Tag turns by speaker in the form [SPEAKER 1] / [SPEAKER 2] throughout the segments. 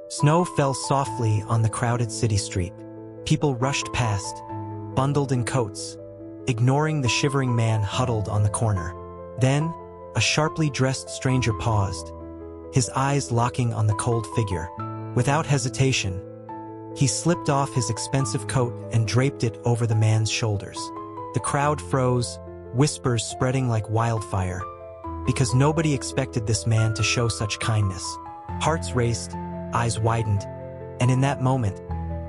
[SPEAKER 1] Snow fell softly on the crowded city street. People rushed past, bundled in coats, ignoring the shivering man huddled on the corner. Then, a sharply dressed stranger paused, his eyes locking on the cold figure. Without hesitation, he slipped off his expensive coat and draped it over the man's shoulders. The crowd froze, whispers spreading like wildfire, because nobody expected this man to show such kindness. Hearts raced, eyes widened, and in that moment,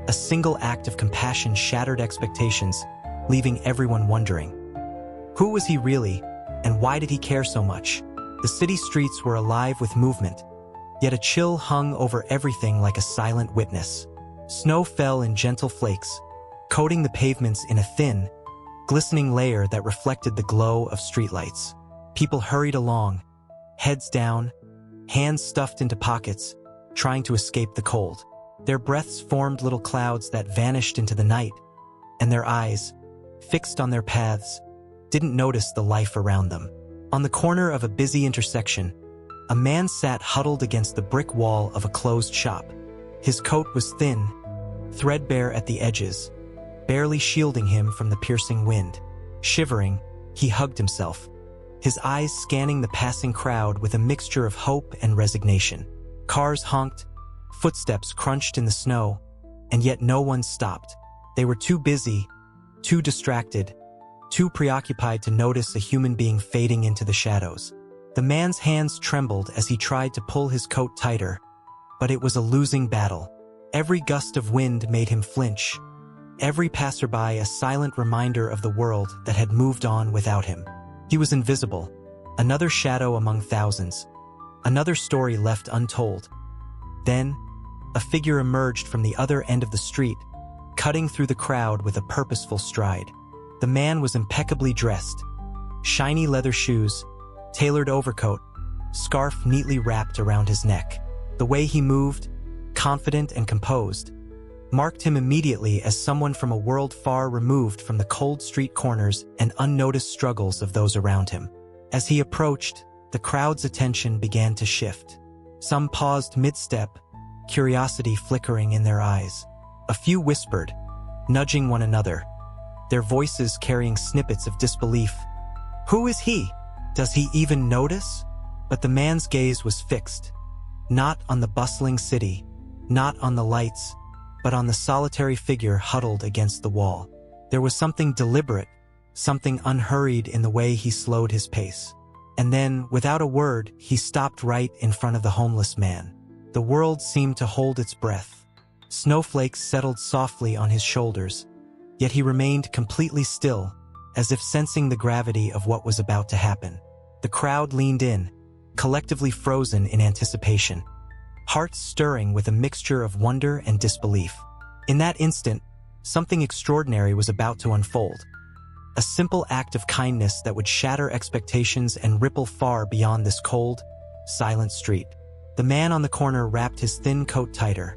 [SPEAKER 1] a single act of compassion shattered expectations, leaving everyone wondering. Who was he really, and why did he care so much? The city streets were alive with movement, yet a chill hung over everything like a silent witness. Snow fell in gentle flakes, coating the pavements in a thin, glistening layer that reflected the glow of streetlights. People hurried along, heads down, hands stuffed into pockets, trying to escape the cold. Their breaths formed little clouds that vanished into the night, and their eyes, fixed on their paths, didn't notice the life around them. On the corner of a busy intersection, a man sat huddled against the brick wall of a closed shop. His coat was thin, threadbare at the edges, barely shielding him from the piercing wind. Shivering, he hugged himself, his eyes scanning the passing crowd with a mixture of hope and resignation. Cars honked, footsteps crunched in the snow, and yet no one stopped. They were too busy, too distracted, too preoccupied to notice a human being fading into the shadows. The man's hands trembled as he tried to pull his coat tighter, but it was a losing battle. Every gust of wind made him flinch, every passerby a silent reminder of the world that had moved on without him. He was invisible, another shadow among thousands, another story left untold. Then, a figure emerged from the other end of the street, cutting through the crowd with a purposeful stride. The man was impeccably dressed, shiny leather shoes, tailored overcoat, scarf neatly wrapped around his neck. The way he moved, confident and composed, marked him immediately as someone from a world far removed from the cold street corners and unnoticed struggles of those around him. As he approached, the crowd's attention began to shift. Some paused mid-step, curiosity flickering in their eyes. A few whispered, nudging one another, their voices carrying snippets of disbelief. Who is he? Does he even notice? But the man's gaze was fixed, not on the bustling city, not on the lights, but on the solitary figure huddled against the wall. There was something deliberate, something unhurried in the way he slowed his pace. And then, without a word, he stopped right in front of the homeless man. The world seemed to hold its breath. Snowflakes settled softly on his shoulders, yet he remained completely still, as if sensing the gravity of what was about to happen. The crowd leaned in, collectively frozen in anticipation, hearts stirring with a mixture of wonder and disbelief. In that instant, something extraordinary was about to unfold. A simple act of kindness that would shatter expectations and ripple far beyond this cold, silent street. The man on the corner wrapped his thin coat tighter,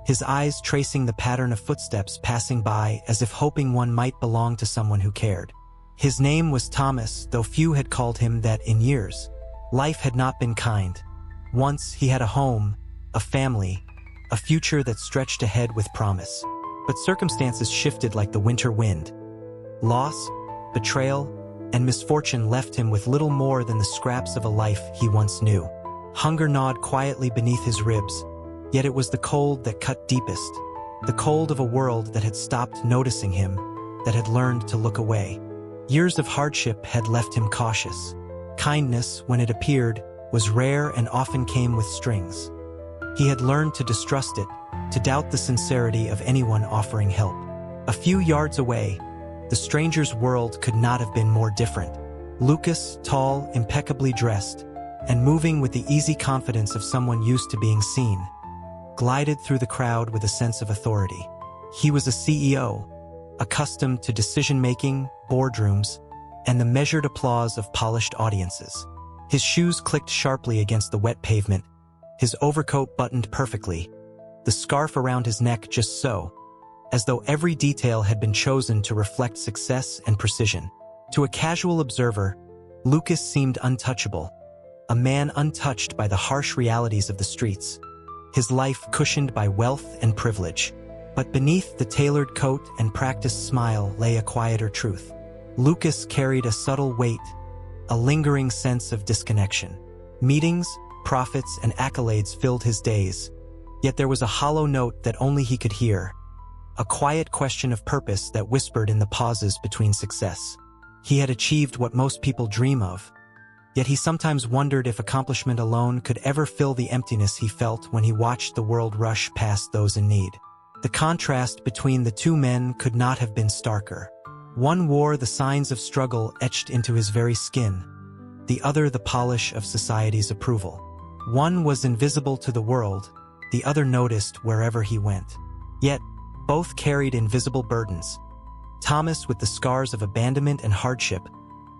[SPEAKER 1] his eyes tracing the pattern of footsteps passing by as if hoping one might belong to someone who cared. His name was Thomas, though few had called him that in years. Life had not been kind. Once he had a home, a family, a future that stretched ahead with promise. But circumstances shifted like the winter wind. Loss, betrayal, and misfortune left him with little more than the scraps of a life he once knew. Hunger gnawed quietly beneath his ribs, yet it was the cold that cut deepest, the cold of a world that had stopped noticing him, that had learned to look away. Years of hardship had left him cautious. Kindness, when it appeared, was rare and often came with strings. He had learned to distrust it, to doubt the sincerity of anyone offering help. A few yards away, the stranger's world could not have been more different. Lucas, tall, impeccably dressed, and moving with the easy confidence of someone used to being seen, glided through the crowd with a sense of authority. He was a CEO, accustomed to decision-making, boardrooms, and the measured applause of polished audiences. His shoes clicked sharply against the wet pavement, his overcoat buttoned perfectly, the scarf around his neck just so, as though every detail had been chosen to reflect success and precision. To a casual observer, Lucas seemed untouchable, a man untouched by the harsh realities of the streets. his life cushioned by wealth and privilege. But beneath the tailored coat and practiced smile lay a quieter truth. Lucas carried a subtle weight, a lingering sense of disconnection. Meetings, profits, and accolades filled his days, yet there was a hollow note that only he could hear, a quiet question of purpose that whispered in the pauses between success. He had achieved what most people dream of, yet he sometimes wondered if accomplishment alone could ever fill the emptiness he felt when he watched the world rush past those in need. The contrast between the two men could not have been starker. One wore the signs of struggle etched into his very skin, the other the polish of society's approval. One was invisible to the world, the other noticed wherever he went. Yet, both carried invisible burdens. Thomas with the scars of abandonment and hardship,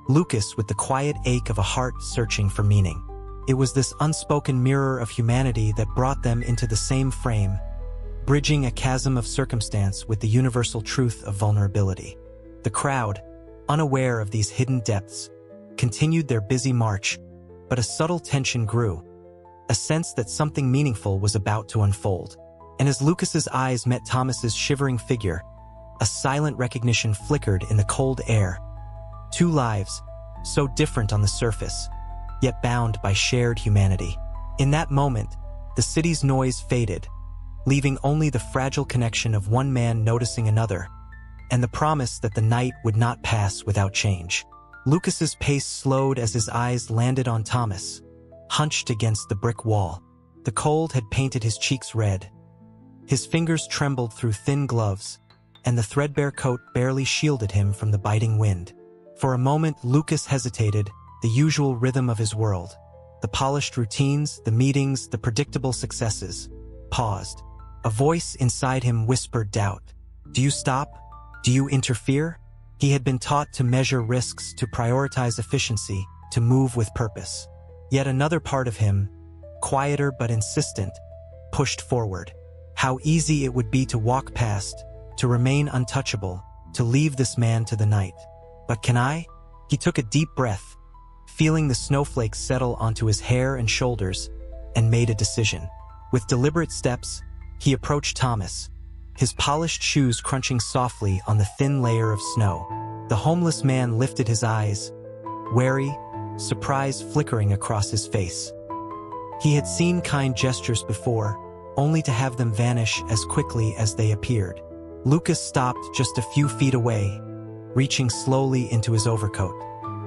[SPEAKER 1] Lucas with the quiet ache of a heart searching for meaning. It was this unspoken mirror of humanity that brought them into the same frame, bridging a chasm of circumstance with the universal truth of vulnerability. The crowd, unaware of these hidden depths, continued their busy march, but a subtle tension grew, a sense that something meaningful was about to unfold. And as Lucas's eyes met Thomas's shivering figure, a silent recognition flickered in the cold air. Two lives, so different on the surface, yet bound by shared humanity. In that moment, the city's noise faded, leaving only the fragile connection of one man noticing another, and the promise that the night would not pass without change. Lucas's pace slowed as his eyes landed on Thomas, hunched against the brick wall. The cold had painted his cheeks red. His fingers trembled through thin gloves, and the threadbare coat barely shielded him from the biting wind. For a moment, Lucas hesitated, the usual rhythm of his world. The polished routines, the meetings, the predictable successes, paused. A voice inside him whispered doubt. Do you stop? Do you interfere? He had been taught to measure risks, to prioritize efficiency, to move with purpose. Yet another part of him, quieter but insistent, pushed forward. How easy it would be to walk past, to remain untouchable, to leave this man to the night. But can I? He took a deep breath, feeling the snowflakes settle onto his hair and shoulders, and made a decision. With deliberate steps, he approached Thomas, his polished shoes crunching softly on the thin layer of snow. The homeless man lifted his eyes, wary, surprise flickering across his face. He had seen kind gestures before, only to have them vanish as quickly as they appeared. Lucas stopped just a few feet away, reaching slowly into his overcoat.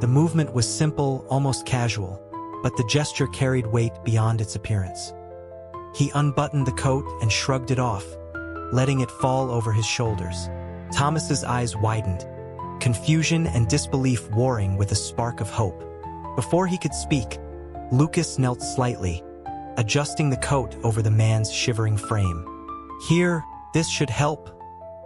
[SPEAKER 1] The movement was simple, almost casual, but the gesture carried weight beyond its appearance. He unbuttoned the coat and shrugged it off, letting it fall over his shoulders. Thomas's eyes widened, confusion and disbelief warring with a spark of hope. Before he could speak, Lucas knelt slightly, adjusting the coat over the man's shivering frame. "Here, this should help,"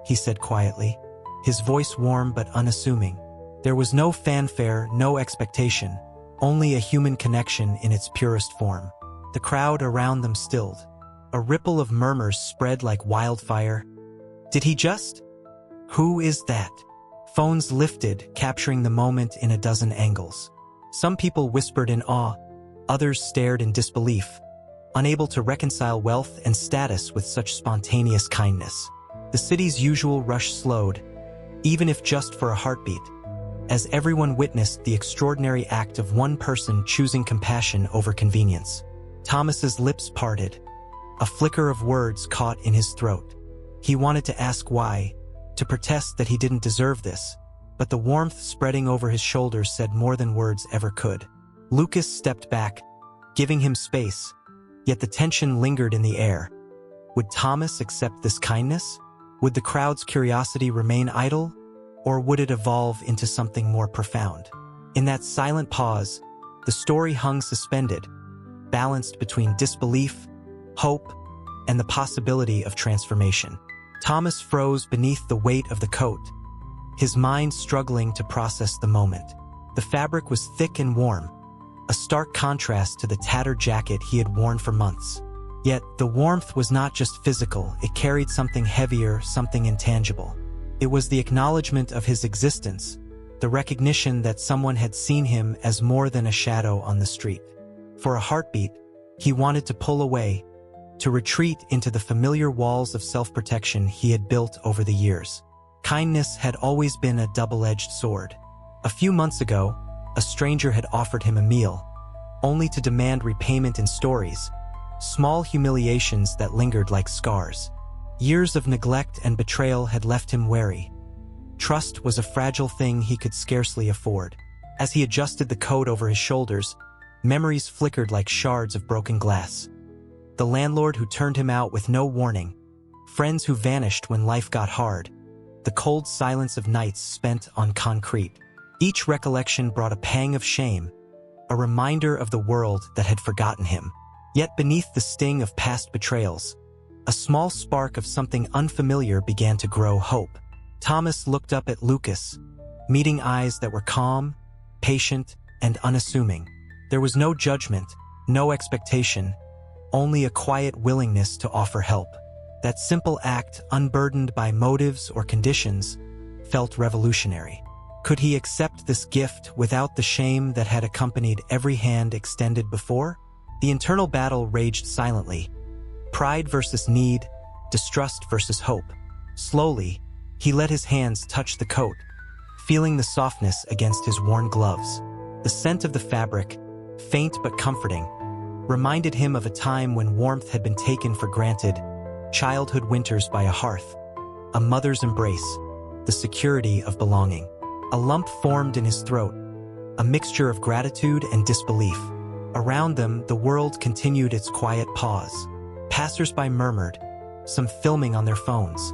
[SPEAKER 1] he said quietly, his voice warm but unassuming. There was no fanfare, no expectation, only a human connection in its purest form. The crowd around them stilled. A ripple of murmurs spread like wildfire. Did he just? Who is that? Phones lifted, capturing the moment in a dozen angles. Some people whispered in awe, others stared in disbelief, unable to reconcile wealth and status with such spontaneous kindness. The city's usual rush slowed, even if just for a heartbeat, as everyone witnessed the extraordinary act of one person choosing compassion over convenience. Thomas's lips parted, a flicker of words caught in his throat. He wanted to ask why, to protest that he didn't deserve this, but the warmth spreading over his shoulders said more than words ever could. Lucas stepped back, giving him space, yet the tension lingered in the air. Would Thomas accept this kindness? Would the crowd's curiosity remain idle, or would it evolve into something more profound? In that silent pause, the story hung suspended, balanced between disbelief, hope, and the possibility of transformation. Thomas froze beneath the weight of the coat, his mind struggling to process the moment. The fabric was thick and warm, a stark contrast to the tattered jacket he had worn for months. Yet, the warmth was not just physical, it carried something heavier, something intangible. It was the acknowledgement of his existence, the recognition that someone had seen him as more than a shadow on the street. For a heartbeat, he wanted to pull away, to retreat into the familiar walls of self-protection he had built over the years. Kindness had always been a double-edged sword. A few months ago, a stranger had offered him a meal, only to demand repayment in stories, small humiliations that lingered like scars. Years of neglect and betrayal had left him wary. Trust was a fragile thing he could scarcely afford. As he adjusted the coat over his shoulders, memories flickered like shards of broken glass. The landlord who turned him out with no warning, friends who vanished when life got hard, the cold silence of nights spent on concrete. Each recollection brought a pang of shame, a reminder of the world that had forgotten him. Yet beneath the sting of past betrayals, a small spark of something unfamiliar began to grow hope. Thomas looked up at Lucas, meeting eyes that were calm, patient, and unassuming. There was no judgment, no expectation, only a quiet willingness to offer help. That simple act, unburdened by motives or conditions, felt revolutionary. Could he accept this gift without the shame that had accompanied every hand extended before? The internal battle raged silently. Pride versus need, distrust versus hope. Slowly, he let his hands touch the coat, feeling the softness against his worn gloves. The scent of the fabric, faint but comforting, reminded him of a time when warmth had been taken for granted, childhood winters by a hearth, a mother's embrace, the security of belonging. A lump formed in his throat, a mixture of gratitude and disbelief. Around them, the world continued its quiet pause. Passers-by murmured, some filming on their phones,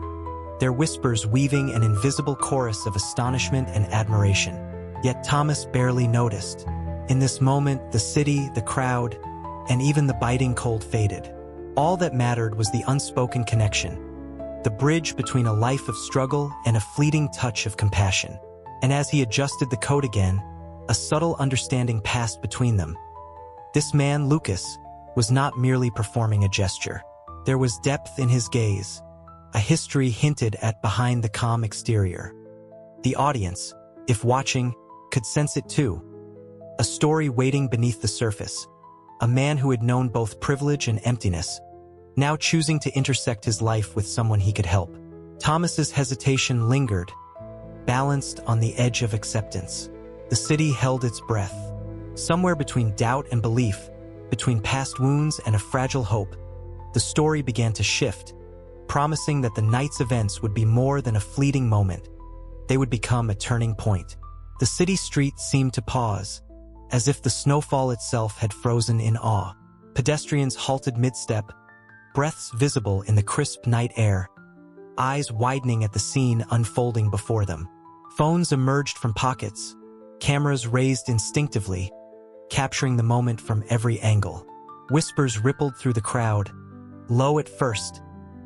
[SPEAKER 1] their whispers weaving an invisible chorus of astonishment and admiration. Yet Thomas barely noticed. In this moment, the city, the crowd, and even the biting cold faded. All that mattered was the unspoken connection, the bridge between a life of struggle and a fleeting touch of compassion. And as he adjusted the coat again, a subtle understanding passed between them. This man, Lucas, was not merely performing a gesture. There was depth in his gaze, a history hinted at behind the calm exterior. The audience, if watching, could sense it too. A story waiting beneath the surface. A man who had known both privilege and emptiness, now choosing to intersect his life with someone he could help. Thomas's hesitation lingered, balanced on the edge of acceptance. The city held its breath. Somewhere between doubt and belief, between past wounds and a fragile hope, the story began to shift, promising that the night's events would be more than a fleeting moment. They would become a turning point. The city streets seemed to pause, as if the snowfall itself had frozen in awe. Pedestrians halted mid-step, breaths visible in the crisp night air, eyes widening at the scene unfolding before them. Phones emerged from pockets, cameras raised instinctively, capturing the moment from every angle. Whispers rippled through the crowd, low at first,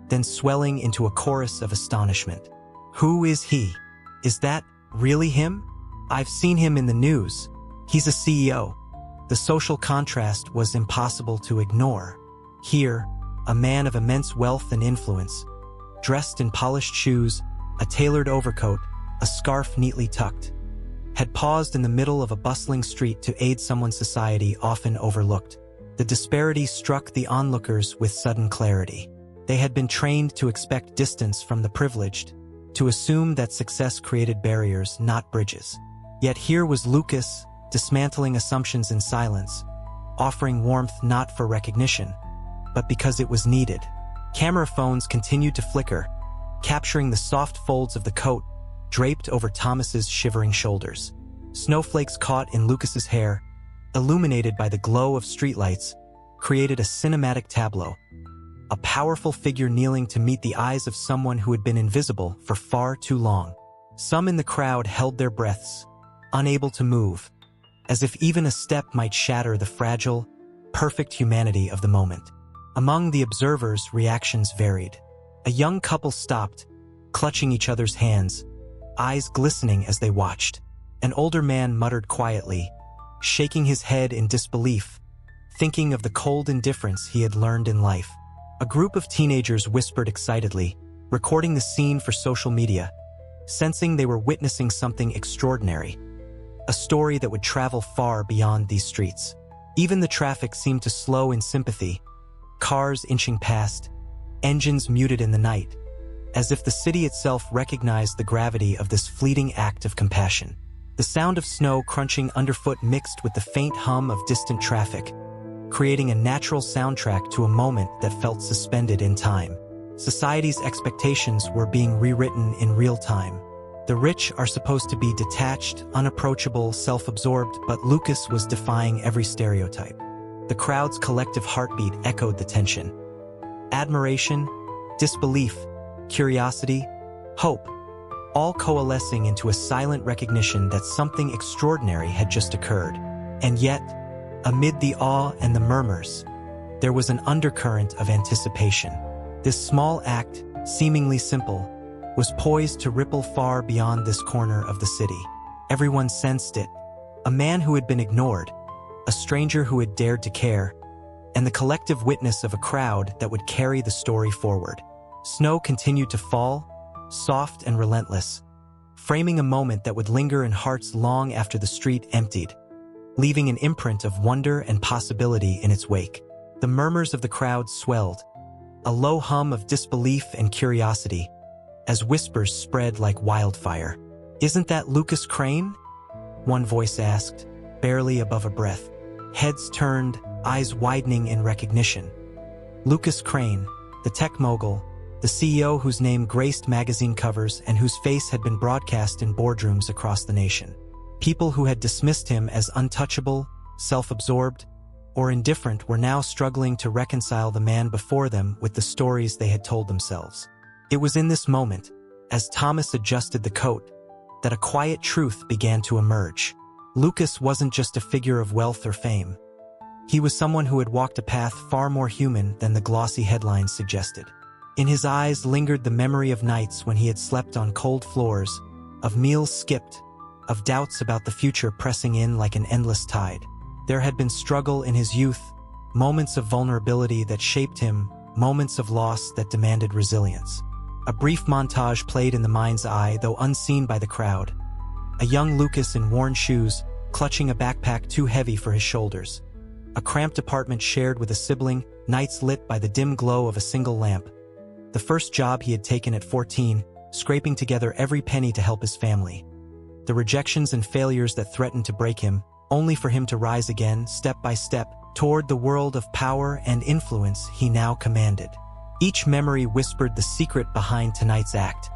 [SPEAKER 1] then swelling into a chorus of astonishment. Who is he? Is that really him? I've seen him in the news. He's a CEO. The social contrast was impossible to ignore. Here, a man of immense wealth and influence, dressed in polished shoes, a tailored overcoat, a scarf neatly tucked, had paused in the middle of a bustling street to aid someone society often overlooked. The disparity struck the onlookers with sudden clarity. They had been trained to expect distance from the privileged, to assume that success created barriers, not bridges. Yet here was Lucas, dismantling assumptions in silence, offering warmth not for recognition, but because it was needed. Camera phones continued to flicker, capturing the soft folds of the coat draped over Thomas's shivering shoulders. Snowflakes caught in Lucas's hair, illuminated by the glow of streetlights, created a cinematic tableau. A powerful figure kneeling to meet the eyes of someone who had been invisible for far too long. Some in the crowd held their breaths, unable to move, as if even a step might shatter the fragile, perfect humanity of the moment. Among the observers, reactions varied. A young couple stopped, clutching each other's hands, eyes glistening as they watched. An older man muttered quietly, shaking his head in disbelief, thinking of the cold indifference he had learned in life. A group of teenagers whispered excitedly, recording the scene for social media, sensing they were witnessing something extraordinary, a story that would travel far beyond these streets. Even the traffic seemed to slow in sympathy, cars inching past, engines muted in the night, as if the city itself recognized the gravity of this fleeting act of compassion. The sound of snow crunching underfoot mixed with the faint hum of distant traffic, creating a natural soundtrack to a moment that felt suspended in time. Society's expectations were being rewritten in real time. The rich are supposed to be detached, unapproachable, self-absorbed, but Lucas was defying every stereotype. The crowd's collective heartbeat echoed the tension. Admiration, disbelief, curiosity, hope, all coalescing into a silent recognition that something extraordinary had just occurred. And yet, amid the awe and the murmurs, there was an undercurrent of anticipation. This small act, seemingly simple, was poised to ripple far beyond this corner of the city. Everyone sensed it. A man who had been ignored, a stranger who had dared to care, and the collective witness of a crowd that would carry the story forward. Snow continued to fall, soft and relentless, framing a moment that would linger in hearts long after the street emptied, leaving an imprint of wonder and possibility in its wake. The murmurs of the crowd swelled, a low hum of disbelief and curiosity, as whispers spread like wildfire. "Isn't that Lucas Crane?" one voice asked, barely above a breath. Heads turned, eyes widening in recognition. Lucas Crane, the tech mogul, the CEO whose name graced magazine covers and whose face had been broadcast in boardrooms across the nation. People who had dismissed him as untouchable, self-absorbed, or indifferent were now struggling to reconcile the man before them with the stories they had told themselves. It was in this moment, as Thomas adjusted the coat, that a quiet truth began to emerge. Lucas wasn't just a figure of wealth or fame. He was someone who had walked a path far more human than the glossy headlines suggested. In his eyes lingered the memory of nights when he had slept on cold floors, of meals skipped, of doubts about the future pressing in like an endless tide. There had been struggle in his youth, moments of vulnerability that shaped him, moments of loss that demanded resilience. A brief montage played in the mind's eye, though unseen by the crowd. A young Lucas in worn shoes, clutching a backpack too heavy for his shoulders. A cramped apartment shared with a sibling, nights lit by the dim glow of a single lamp. The first job he had taken at 14, scraping together every penny to help his family. The rejections and failures that threatened to break him, only for him to rise again, step by step, toward the world of power and influence he now commanded. Each memory whispered the secret behind tonight's act,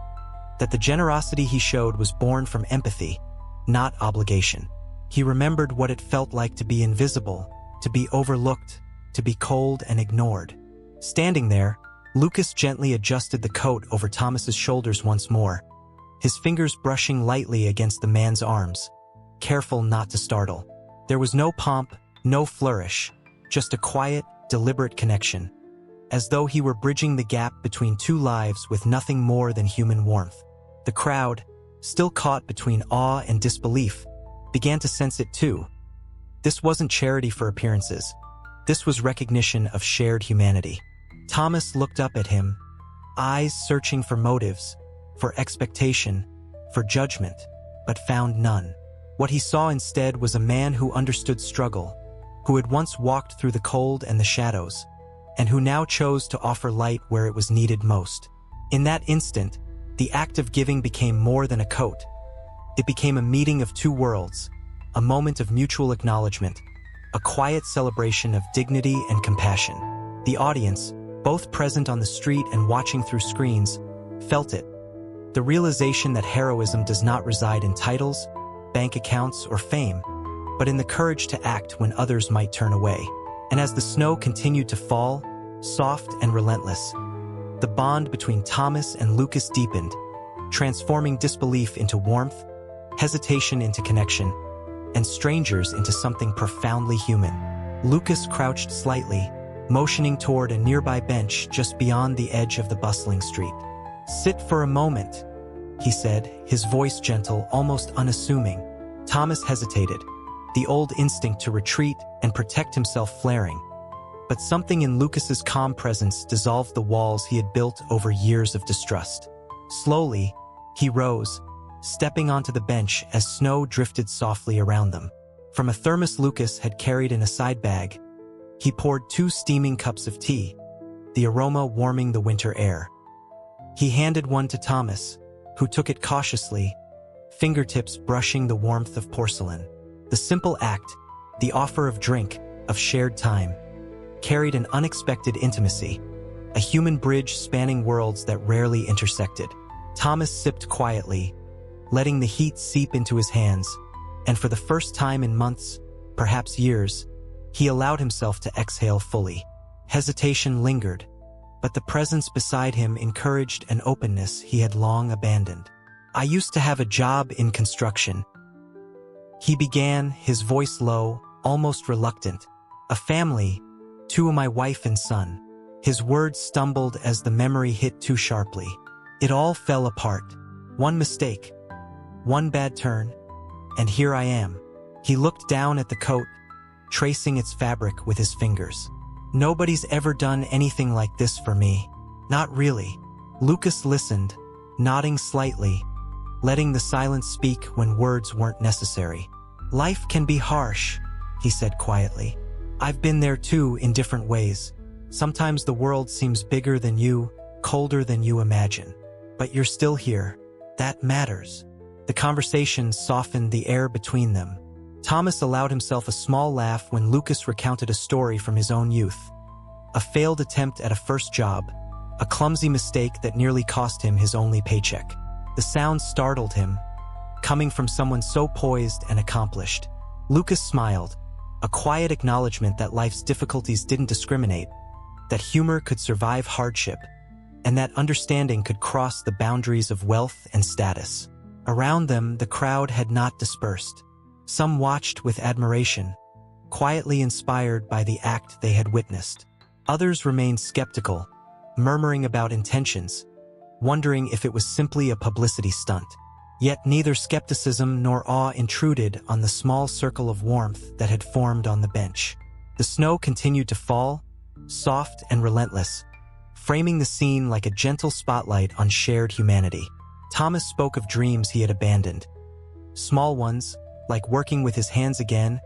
[SPEAKER 1] that the generosity he showed was born from empathy, not obligation. He remembered what it felt like to be invisible, to be overlooked, to be cold and ignored. Standing there, Lucas gently adjusted the coat over Thomas's shoulders once more, his fingers brushing lightly against the man's arms, careful not to startle. There was no pomp, no flourish, just a quiet, deliberate connection, as though he were bridging the gap between two lives with nothing more than human warmth. The crowd, still caught between awe and disbelief, began to sense it too. This wasn't charity for appearances. This was recognition of shared humanity. Thomas looked up at him, eyes searching for motives, for expectation, for judgment, but found none. What he saw instead was a man who understood struggle, who had once walked through the cold and the shadows, and who now chose to offer light where it was needed most. In that instant, the act of giving became more than a coat. It became a meeting of two worlds, a moment of mutual acknowledgement, a quiet celebration of dignity and compassion. The audience, both present on the street and watching through screens, felt it. The realization that heroism does not reside in titles, bank accounts, or fame, but in the courage to act when others might turn away. And as the snow continued to fall, soft and relentless, the bond between Thomas and Lucas deepened, transforming disbelief into warmth, hesitation into connection, and strangers into something profoundly human. Lucas crouched slightly, motioning toward a nearby bench just beyond the edge of the bustling street. "Sit for a moment," he said, his voice gentle, almost unassuming. Thomas hesitated, the old instinct to retreat and protect himself flaring. But something in Lucas's calm presence dissolved the walls he had built over years of distrust. Slowly, he rose, stepping onto the bench as snow drifted softly around them. From a thermos Lucas had carried in a side bag, He poured 2 steaming cups of tea, the aroma warming the winter air. He handed one to Thomas, who took it cautiously, fingertips brushing the warmth of porcelain. The simple act, the offer of drink, of shared time, carried an unexpected intimacy, a human bridge spanning worlds that rarely intersected. Thomas sipped quietly, letting the heat seep into his hands, and for the first time in months, perhaps years, he allowed himself to exhale fully. Hesitation lingered, but the presence beside him encouraged an openness he had long abandoned. "I used to have a job in construction," he began, his voice low, almost reluctant. "A family, 2 of my wife and son." His words stumbled as the memory hit too sharply. It all fell apart. One mistake, one bad turn, and here I am. He looked down at the coat, tracing its fabric with his fingers. "Nobody's ever done anything like this for me." "Not really." Lucas listened, nodding slightly, letting the silence speak when words weren't necessary. "Life can be harsh," he said quietly. "I've been there too, in different ways. Sometimes the world seems bigger than you, colder than you imagine. But you're still here. That matters." The conversation softened the air between them. Thomas allowed himself a small laugh when Lucas recounted a story from his own youth. A failed attempt at a first job, a clumsy mistake that nearly cost him his only paycheck. The sound startled him, coming from someone so poised and accomplished. Lucas smiled, a quiet acknowledgement that life's difficulties didn't discriminate, that humor could survive hardship, and that understanding could cross the boundaries of wealth and status. Around them, the crowd had not dispersed. Some watched with admiration, quietly inspired by the act they had witnessed. Others remained skeptical, murmuring about intentions, wondering if it was simply a publicity stunt. Yet neither skepticism nor awe intruded on the small circle of warmth that had formed on the bench. The snow continued to fall, soft and relentless, framing the scene like a gentle spotlight on shared humanity. Thomas spoke of dreams he had abandoned. Small ones, like working with his hands again,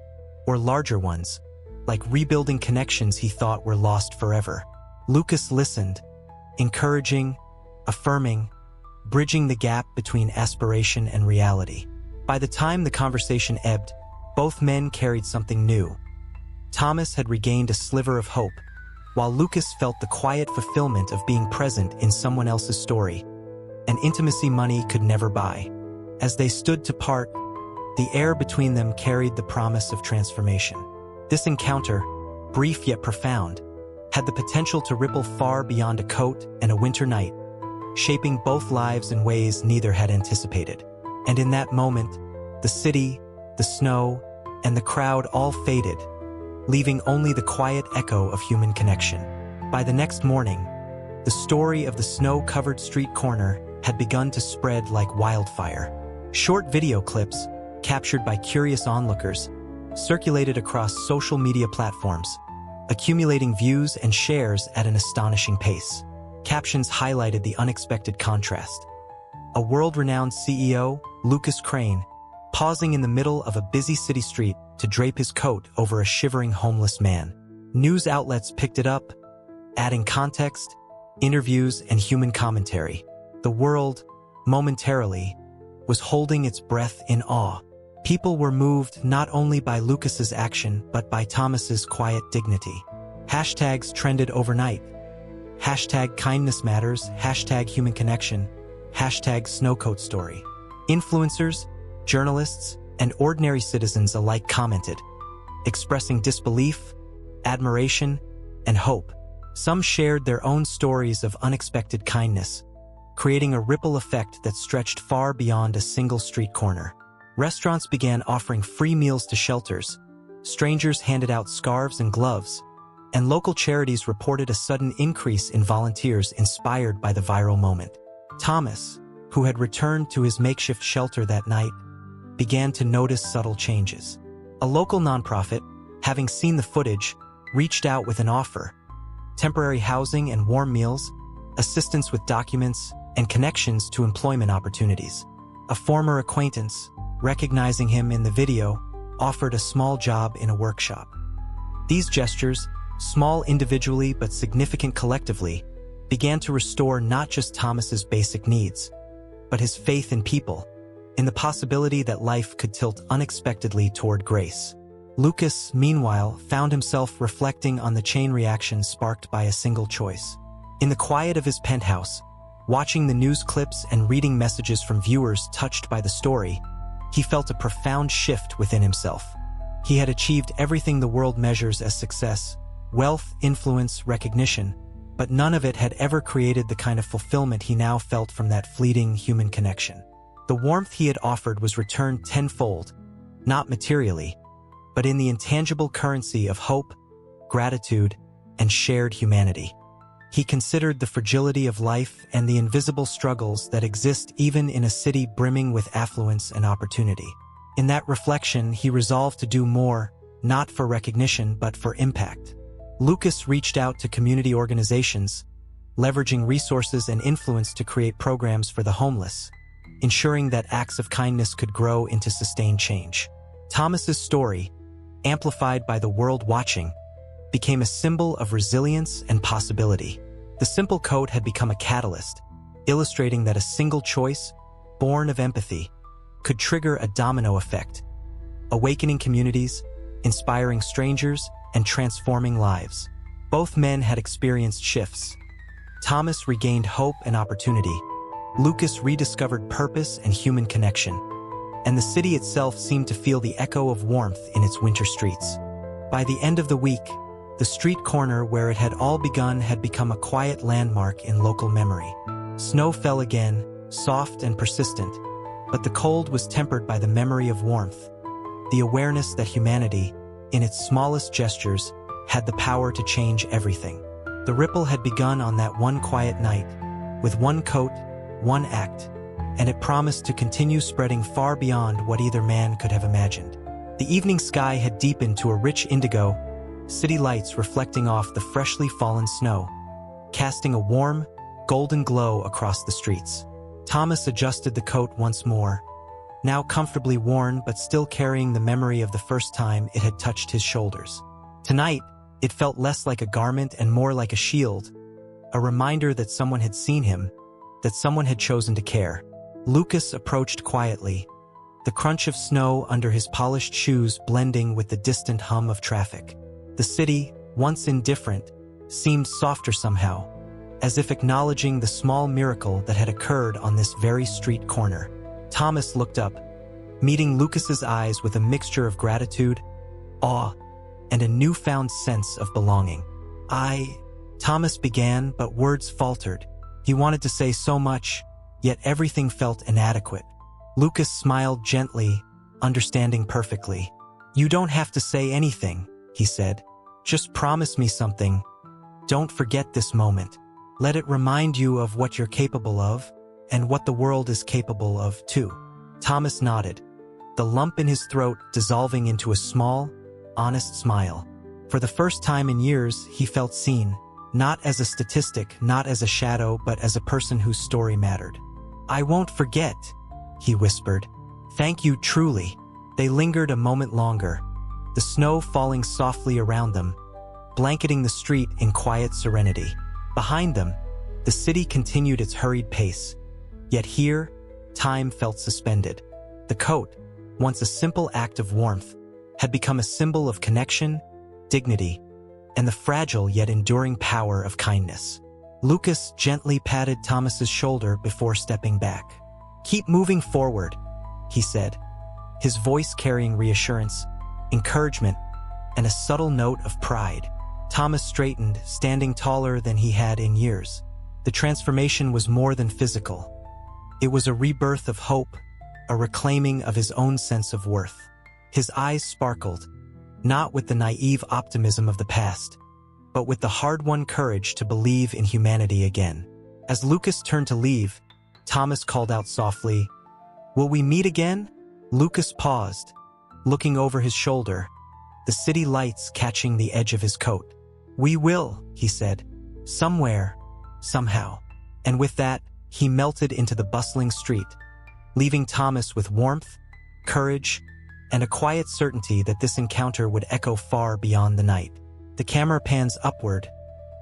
[SPEAKER 1] or larger ones, like rebuilding connections he thought were lost forever. Lucas listened, encouraging, affirming, bridging the gap between aspiration and reality. By the time the conversation ebbed, both men carried something new. Thomas had regained a sliver of hope, while Lucas felt the quiet fulfillment of being present in someone else's story, an intimacy money could never buy. As they stood to part, the air between them carried the promise of transformation. This encounter, brief yet profound, had the potential to ripple far beyond a coat and a winter night, shaping both lives in ways neither had anticipated. And in that moment, the city, the snow, and the crowd all faded, leaving only the quiet echo of human connection. By the next morning, the story of the snow-covered street corner had begun to spread like wildfire. Short video clips, captured by curious onlookers, circulated across social media platforms, accumulating views and shares at an astonishing pace. Captions highlighted the unexpected contrast. A world-renowned CEO, Lucas Crane, pausing in the middle of a busy city street to drape his coat over a shivering homeless man. News outlets picked it up, adding context, interviews, and human commentary. The world, momentarily, was holding its breath in awe. People were moved not only by Lucas's action, but by Thomas's quiet dignity. Hashtags trended overnight. Hashtag kindness matters, hashtag human connection, hashtag snowcoat story. Influencers, journalists, and ordinary citizens alike commented, expressing disbelief, admiration, and hope. Some shared their own stories of unexpected kindness, creating a ripple effect that stretched far beyond a single street corner. Restaurants began offering free meals to shelters, strangers handed out scarves and gloves, and local charities reported a sudden increase in volunteers inspired by the viral moment. Thomas, who had returned to his makeshift shelter that night, began to notice subtle changes. A local nonprofit, having seen the footage, reached out with an offer: temporary housing and warm meals, assistance with documents, and connections to employment opportunities. A former acquaintance, recognizing him in the video, offered a small job in a workshop. These gestures, small individually but significant collectively, began to restore not just Thomas's basic needs, but his faith in people, in the possibility that life could tilt unexpectedly toward grace. Lucas, meanwhile, found himself reflecting on the chain reaction sparked by a single choice. In the quiet of his penthouse, watching the news clips and reading messages from viewers touched by the story, he felt a profound shift within himself. He had achieved everything the world measures as success: wealth, influence, recognition, but none of it had ever created the kind of fulfillment he now felt from that fleeting human connection. The warmth he had offered was returned tenfold, not materially, but in the intangible currency of hope, gratitude, and shared humanity. He considered the fragility of life and the invisible struggles that exist even in a city brimming with affluence and opportunity. In that reflection, he resolved to do more, not for recognition but for impact. Lucas reached out to community organizations, leveraging resources and influence to create programs for the homeless, ensuring that acts of kindness could grow into sustained change. Thomas's story, amplified by the world watching, became a symbol of resilience and possibility. The simple coat had become a catalyst, illustrating that a single choice, born of empathy, could trigger a domino effect, awakening communities, inspiring strangers, and transforming lives. Both men had experienced shifts. Thomas regained hope and opportunity. Lucas rediscovered purpose and human connection. And the city itself seemed to feel the echo of warmth in its winter streets. By the end of the week, the street corner where it had all begun had become a quiet landmark in local memory. Snow fell again, soft and persistent, but the cold was tempered by the memory of warmth, the awareness that humanity, in its smallest gestures, had the power to change everything. The ripple had begun on that one quiet night, with one coat, one act, and it promised to continue spreading far beyond what either man could have imagined. The evening sky had deepened to a rich indigo, city lights reflecting off the freshly fallen snow, casting a warm, golden glow across the streets. Thomas adjusted the coat once more, now comfortably worn but still carrying the memory of the first time it had touched his shoulders. Tonight, it felt less like a garment and more like a shield, a reminder that someone had seen him, that someone had chosen to care. Lucas approached quietly, the crunch of snow under his polished shoes blending with the distant hum of traffic. The city, once indifferent, seemed softer somehow, as if acknowledging the small miracle that had occurred on this very street corner. Thomas looked up, meeting Lucas's eyes with a mixture of gratitude, awe, and a newfound sense of belonging. Thomas began, but words faltered. He wanted to say so much, yet everything felt inadequate. Lucas smiled gently, understanding perfectly. "You don't have to say anything," he said. "Just promise me something. Don't forget this moment. Let it remind you of what you're capable of, and what the world is capable of, too." Thomas nodded, the lump in his throat dissolving into a small, honest smile. For the first time in years, he felt seen, not as a statistic, not as a shadow, but as a person whose story mattered. "I won't forget," he whispered. "Thank you, truly." They lingered a moment longer, the snow falling softly around them, blanketing the street in quiet serenity. Behind them, the city continued its hurried pace. Yet here, time felt suspended. The coat, once a simple act of warmth, had become a symbol of connection, dignity, and the fragile yet enduring power of kindness. Lucas gently patted Thomas's shoulder before stepping back. "Keep moving forward," he said, his voice carrying reassurance, encouragement, and a subtle note of pride. Thomas straightened, standing taller than he had in years. The transformation was more than physical. It was a rebirth of hope, a reclaiming of his own sense of worth. His eyes sparkled, not with the naive optimism of the past, but with the hard-won courage to believe in humanity again. As Lucas turned to leave, Thomas called out softly, "Will we meet again?" Lucas paused, looking over his shoulder, the city lights catching the edge of his coat. "We will," he said, "somewhere, somehow." And with that, he melted into the bustling street, leaving Thomas with warmth, courage, and a quiet certainty that this encounter would echo far beyond the night. The camera pans upward,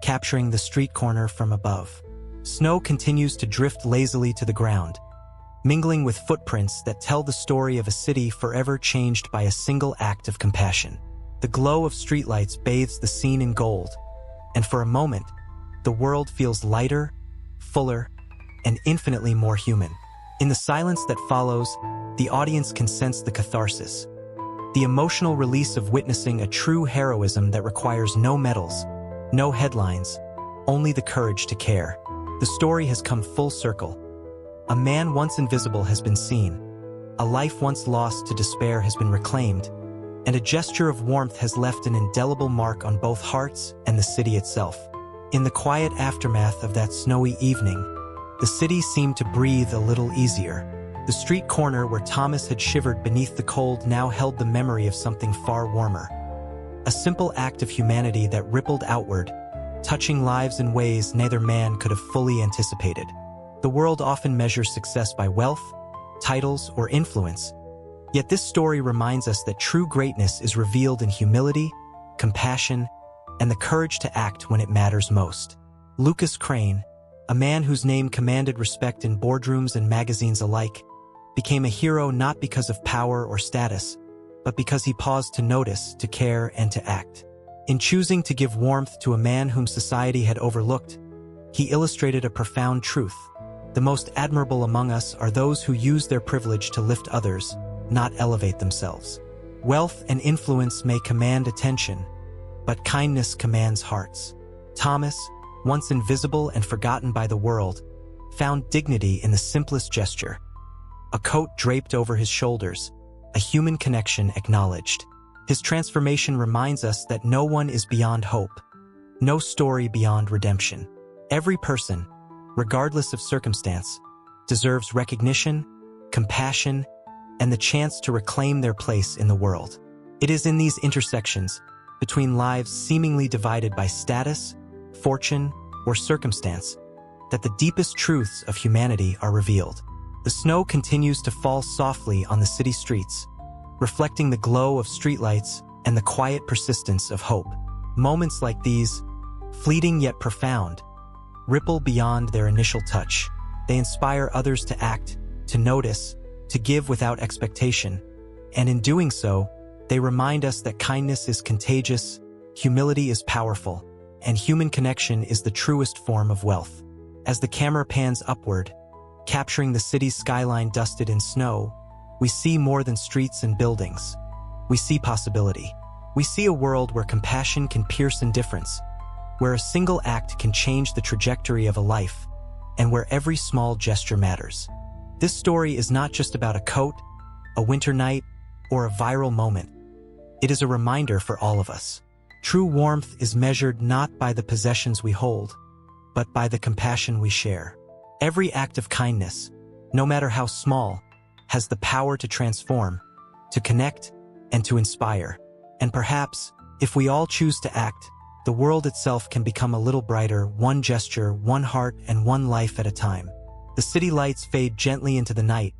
[SPEAKER 1] capturing the street corner from above. Snow continues to drift lazily to the ground, mingling with footprints that tell the story of a city forever changed by a single act of compassion. The glow of streetlights bathes the scene in gold, and for a moment, the world feels lighter, fuller, and infinitely more human. In the silence that follows, the audience can sense the catharsis, the emotional release of witnessing a true heroism that requires no medals, no headlines, only the courage to care. The story has come full circle. A man once invisible has been seen, a life once lost to despair has been reclaimed, and a gesture of warmth has left an indelible mark on both hearts and the city itself. In the quiet aftermath of that snowy evening, the city seemed to breathe a little easier. The street corner where Thomas had shivered beneath the cold now held the memory of something far warmer. A simple act of humanity that rippled outward, touching lives in ways neither man could have fully anticipated. The world often measures success by wealth, titles, or influence, yet this story reminds us that true greatness is revealed in humility, compassion, and the courage to act when it matters most. Lucas Crane, a man whose name commanded respect in boardrooms and magazines alike, became a hero not because of power or status, but because he paused to notice, to care, and to act. In choosing to give warmth to a man whom society had overlooked, he illustrated a profound truth. The most admirable among us are those who use their privilege to lift others, not elevate themselves. Wealth and influence may command attention, but kindness commands hearts. Thomas, once invisible and forgotten by the world, found dignity in the simplest gesture. A coat draped over his shoulders, a human connection acknowledged. His transformation reminds us that no one is beyond hope, no story beyond redemption. Every person, regardless of circumstance, deserves recognition, compassion, and the chance to reclaim their place in the world. It is in these intersections, between lives seemingly divided by status, fortune, or circumstance, that the deepest truths of humanity are revealed. The snow continues to fall softly on the city streets, reflecting the glow of streetlights and the quiet persistence of hope. Moments like these, fleeting yet profound, ripple beyond their initial touch. They inspire others to act, to notice, to give without expectation, and in doing so, they remind us that kindness is contagious, humility is powerful, and human connection is the truest form of wealth. As the camera pans upward, capturing the city's skyline dusted in snow, we see more than streets and buildings. We see possibility. We see a world where compassion can pierce indifference, where a single act can change the trajectory of a life, and where every small gesture matters. This story is not just about a coat, a winter night, or a viral moment. It is a reminder for all of us. True warmth is measured not by the possessions we hold, but by the compassion we share. Every act of kindness, no matter how small, has the power to transform, to connect, and to inspire. And perhaps, if we all choose to act, the world itself can become a little brighter, one gesture, one heart, and one life at a time. The city lights fade gently into the night,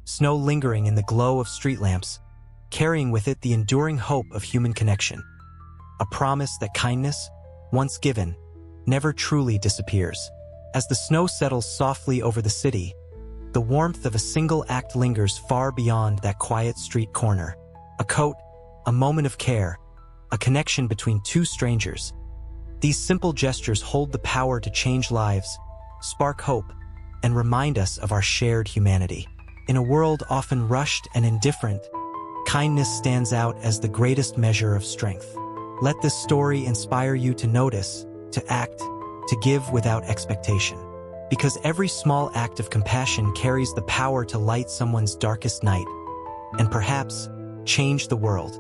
[SPEAKER 1] snow lingering in the glow of street lamps, carrying with it the enduring hope of human connection. A promise that kindness, once given, never truly disappears. As the snow settles softly over the city, the warmth of a single act lingers far beyond that quiet street corner. A coat, a moment of care, a connection between two strangers. These simple gestures hold the power to change lives, spark hope, and remind us of our shared humanity. In a world often rushed and indifferent, kindness stands out as the greatest measure of strength. Let this story inspire you to notice, to act, to give without expectation. Because every small act of compassion carries the power to light someone's darkest night, and perhaps change the world.